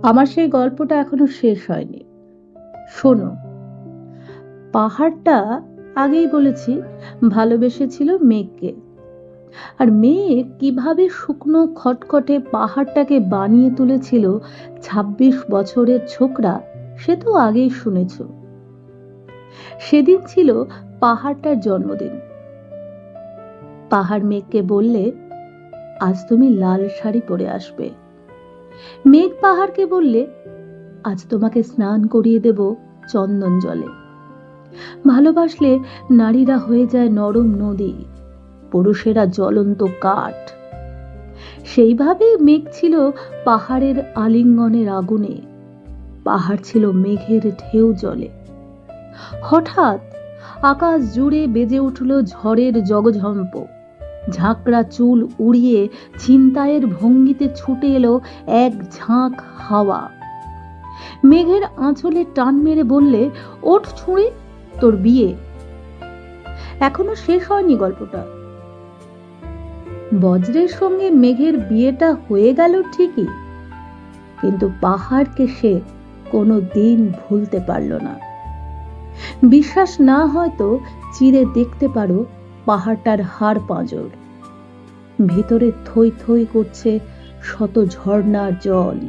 আমার সেই গল্পটা এখনো শেষ হয়নি। শোনো, পাহাড়টা আগেই বলেছি ভালোবেসেছিল মেঘকে। আর মেঘ কিভাবে শুকনো খটখটে পাহাড়টাকে বানিয়ে তুলেছিল ২৬ বছরের ছোকরা, সে তো আগেই শুনেছ। সেদিন ছিল পাহাড়টার জন্মদিন। পাহাড় মেঘকে বললে, আজ তুমি লাল শাড়ি পরে আসবে। মেঘ পাহাড়কে বললে, আজ তোমাকে স্নান করিয়ে দেব চন্দন জলে। ভালোবাসলে নারীরা হয়ে যায় নরম নদী, পুরুষেরা জ্বলন্ত কাঠ। সেইভাবে মেঘ ছিল পাহাড়ের আলিঙ্গনের আগুনে, পাহাড় ছিল মেঘের ঢেউ জলে। হঠাৎ আকাশ জুড়ে বেজে উঠল ঝড়ের জগঝম্প। ঝাঁকড়া চুল উড়িয়ে ছিনতাইয়ের ভঙ্গিতে ছুটে এলো এক ঝাঁক হাওয়া। মেঘের আঁচলে টান মেরে বললে, ওঠ ছুঁড়ি, তোর বিয়ে। এখনো শেষ হয়নি গল্পটা। বজ্রের সঙ্গে মেঘের বিয়েটা হয়ে গেল ঠিকই, কিন্তু পাহাড়কে সে কোনো দিন ভুলতে পারল না। বিশ্বাস না হয়তো চিরে দেখতে পারো পাহাড়টার হাড় পাঁজর। ভিতরে থই থই করছে শত ঝর্ণার জল।